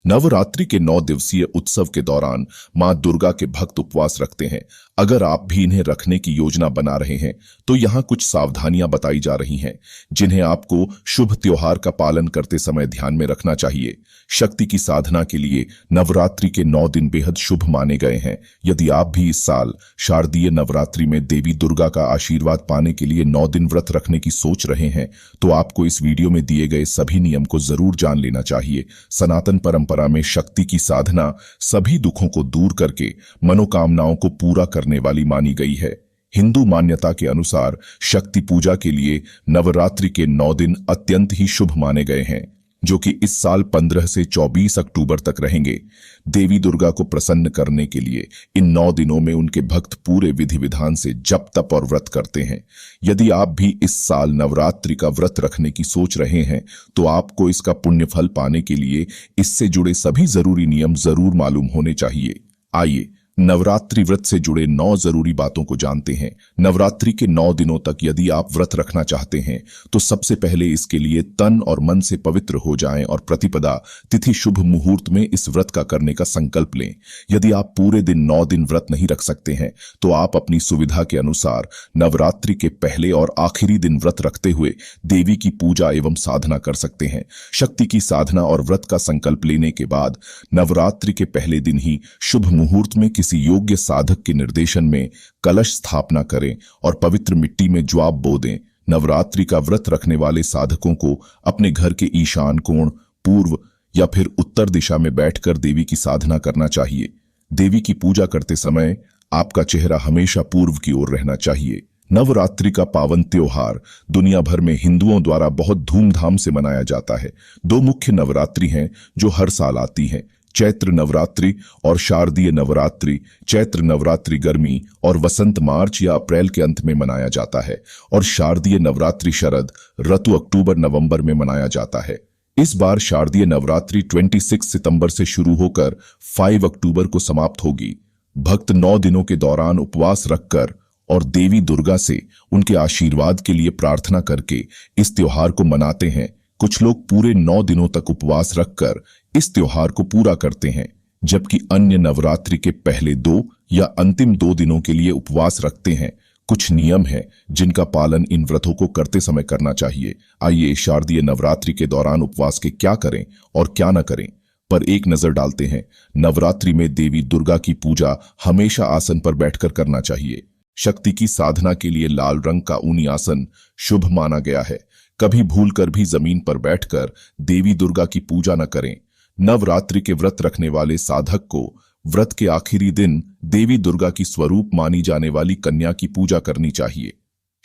नवरात्रि के 9 दिवसीय उत्सव के दौरान मां दुर्गा के भक्त उपवास रखते हैं। अगर आप भी इन्हें रखने की योजना बना रहे हैं तो यहाँ कुछ सावधानियां बताई जा रही हैं जिन्हें आपको शुभ त्योहार का पालन करते समय ध्यान में रखना चाहिए। शक्ति की साधना के लिए नवरात्रि के 9 दिन बेहद शुभ माने गए हैं। यदि आप भी इस साल शारदीय नवरात्रि में देवी दुर्गा का आशीर्वाद पाने के लिए 9 दिन व्रत रखने की सोच रहे हैं तो आपको इस वीडियो में दिए गए सभी नियम को जरूर जान लेना चाहिए। सनातन परंपरा में शक्ति की साधना सभी दुखों को दूर करके मनोकामनाओं को पूरा करने वाली मानी गई है। हिंदू मान्यता के अनुसार शक्ति पूजा के लिए नवरात्रि के 9 दिन अत्यंत ही शुभ माने गए हैं, जो कि इस साल 15 से 24 अक्टूबर तक रहेंगे। देवी दुर्गा को प्रसन्न करने के लिए इन 9 दिनों में उनके भक्त पूरे विधि विधान से जप तप और व्रत करते हैं। यदि आप भी इस साल नवरात्रि का व्रत रखने की सोच रहे हैं तो आपको इसका पुण्य फल पाने के लिए इससे जुड़े सभी जरूरी नियम जरूर मालूम होने चाहिए। आइए नवरात्रि व्रत से जुड़े 9 जरूरी बातों को जानते हैं। नवरात्रि के 9 दिनों तक यदि आप व्रत रखना चाहते हैं तो सबसे पहले इसके लिए तन और मन से पवित्र हो जाएं और प्रतिपदा तिथि शुभ मुहूर्त में इस व्रत का करने का संकल्प लें। यदि आप पूरे दिन 9 दिन व्रत नहीं रख सकते हैं तो आप अपनी सुविधा के अनुसार नवरात्रि के पहले और आखिरी दिन व्रत रखते हुए देवी की पूजा एवं साधना कर सकते हैं। शक्ति की साधना और व्रत का संकल्प लेने के बाद नवरात्रि के पहले दिन ही शुभ मुहूर्त में किसी योग्य साधक के निर्देशन में कलश स्थापना करें और पवित्र मिट्टी में ज्वाब बो दें। नवरात्रि का व्रत रखने वाले साधकों को अपने घर के ईशान कोण, पूर्व या फिर उत्तर दिशा में बैठकर देवी की साधना करना चाहिए। देवी की पूजा करते समय आपका चेहरा हमेशा पूर्व की ओर रहना चाहिए। नवरात्रि का पावन त्योहार दुनिया भर में हिंदुओं द्वारा बहुत धूमधाम से मनाया जाता है। 2 मुख्य नवरात्रि हैं जो हर साल आती हैं, चैत्र नवरात्रि और शारदीय नवरात्रि। चैत्र नवरात्रि गर्मी और वसंत मार्च या अप्रैल के अंत में मनाया जाता है और शारदीय नवरात्रि शरद ऋतु अक्टूबर नवंबर में मनाया जाता है। इस बार शारदीय नवरात्रि 26 सितंबर से शुरू होकर 5 अक्टूबर को समाप्त होगी। भक्त 9 दिनों के दौरान उपवास रखकर और देवी दुर्गा से उनके आशीर्वाद के लिए प्रार्थना करके इस त्योहार को मनाते हैं। कुछ लोग पूरे 9 दिनों तक उपवास रखकर इस त्योहार को पूरा करते हैं, जबकि अन्य नवरात्रि के पहले 2 या अंतिम 2 दिनों के लिए उपवास रखते हैं। कुछ नियम हैं जिनका पालन इन व्रतों को करते समय करना चाहिए। आइए शारदीय नवरात्रि के दौरान उपवास के क्या करें और क्या न करें पर एक नजर डालते हैं। नवरात्रि में देवी दुर्गा की पूजा हमेशा आसन पर बैठकर करना चाहिए। शक्ति की साधना के लिए लाल रंग का ऊनी आसन शुभ माना गया है। कभी भूलकर भी जमीन पर बैठकर देवी दुर्गा की पूजा न करें। नवरात्रि के व्रत रखने वाले साधक को व्रत के आखिरी दिन देवी दुर्गा की स्वरूप मानी जाने वाली कन्या की पूजा करनी चाहिए।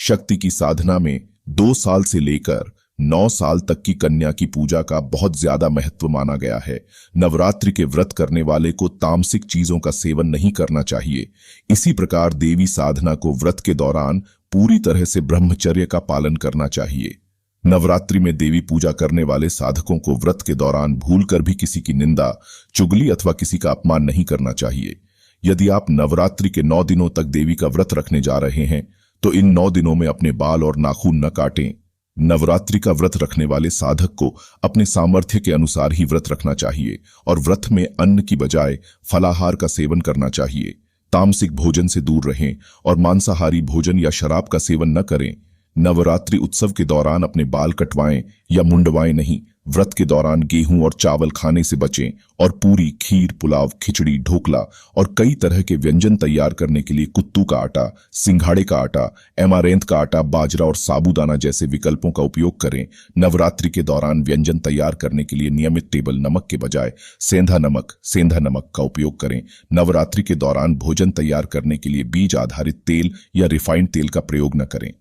शक्ति की साधना में 2 साल से लेकर 9 साल तक की कन्या की पूजा का बहुत ज्यादा महत्व माना गया है। नवरात्रि के व्रत करने वाले को तामसिक चीजों का सेवन नहीं करना चाहिए। इसी प्रकार देवी साधना को व्रत के दौरान पूरी तरह से ब्रह्मचर्य का पालन करना चाहिए। नवरात्रि में देवी पूजा करने वाले साधकों को व्रत के दौरान भूलकर भी किसी की निंदा, चुगली अथवा किसी का अपमान नहीं करना चाहिए। यदि आप नवरात्रि के 9 दिनों तक देवी का व्रत रखने जा रहे हैं तो इन 9 दिनों में अपने बाल और नाखून न काटें। नवरात्रि का व्रत रखने वाले साधक को अपने सामर्थ्य के अनुसार ही व्रत रखना चाहिए और व्रत में अन्न की बजाय फलाहार का सेवन करना चाहिए। तामसिक भोजन से दूर रहें और मांसाहारी भोजन या शराब का सेवन न करें। नवरात्रि उत्सव के दौरान अपने बाल कटवाएं या मुंडवाएं नहीं। व्रत के दौरान गेहूं और चावल खाने से बचें और पूरी, खीर, पुलाव, खिचड़ी, ढोकला और कई तरह के व्यंजन तैयार करने के लिए कुत्तू का आटा, सिंघाड़े का आटा, एमारेंथ का आटा, बाजरा और साबूदाना जैसे विकल्पों का उपयोग करें। नवरात्रि के दौरान व्यंजन तैयार करने के लिए नियमित टेबल नमक के बजाय सेंधा नमक का उपयोग करें। नवरात्रि के दौरान भोजन तैयार करने के लिए बीज आधारित तेल या रिफाइंड तेल का प्रयोग न करें।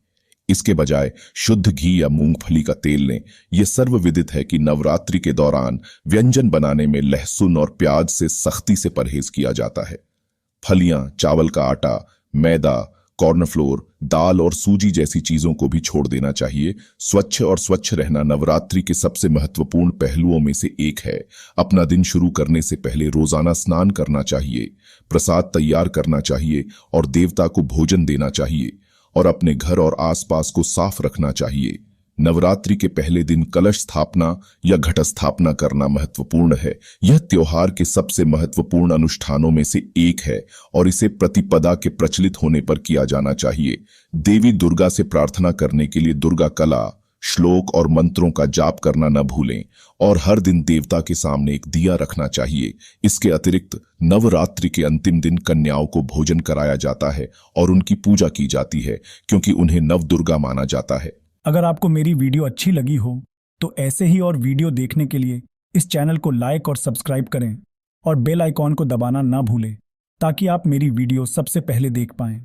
इसके बजाय शुद्ध घी या मूंगफली का तेल लें। यह सर्वविदित है कि नवरात्रि के दौरान व्यंजन बनाने में लहसुन और प्याज से सख्ती से परहेज किया जाता है। फलियां, चावल का आटा, मैदा, कॉर्नफ्लोर, दाल और सूजी जैसी चीजों को भी छोड़ देना चाहिए। स्वच्छ रहना नवरात्रि के सबसे महत्वपूर्ण पहलुओं में से एक है। अपना दिन शुरू करने से पहले रोजाना स्नान करना चाहिए, प्रसाद तैयार करना चाहिए और देवता को भोजन देना चाहिए और अपने घर और आसपास को साफ रखना चाहिए। नवरात्रि के पहले दिन कलश स्थापना या घट स्थापना करना महत्वपूर्ण है। यह त्योहार के सबसे महत्वपूर्ण अनुष्ठानों में से एक है और इसे प्रतिपदा के प्रचलित होने पर किया जाना चाहिए। देवी दुर्गा से प्रार्थना करने के लिए दुर्गा कला, श्लोक और मंत्रों का जाप करना न भूलें और हर दिन देवता के सामने एक दिया रखना चाहिए। इसके अतिरिक्त नवरात्रि के अंतिम दिन कन्याओं को भोजन कराया जाता है और उनकी पूजा की जाती है, क्योंकि उन्हें नवदुर्गा माना जाता है। अगर आपको मेरी वीडियो अच्छी लगी हो तो ऐसे ही और वीडियो देखने के लिए इस चैनल को लाइक और सब्सक्राइब करें और बेल आइकॉन को दबाना ना भूलें, ताकि आप मेरी वीडियो सबसे पहले देख पाएं।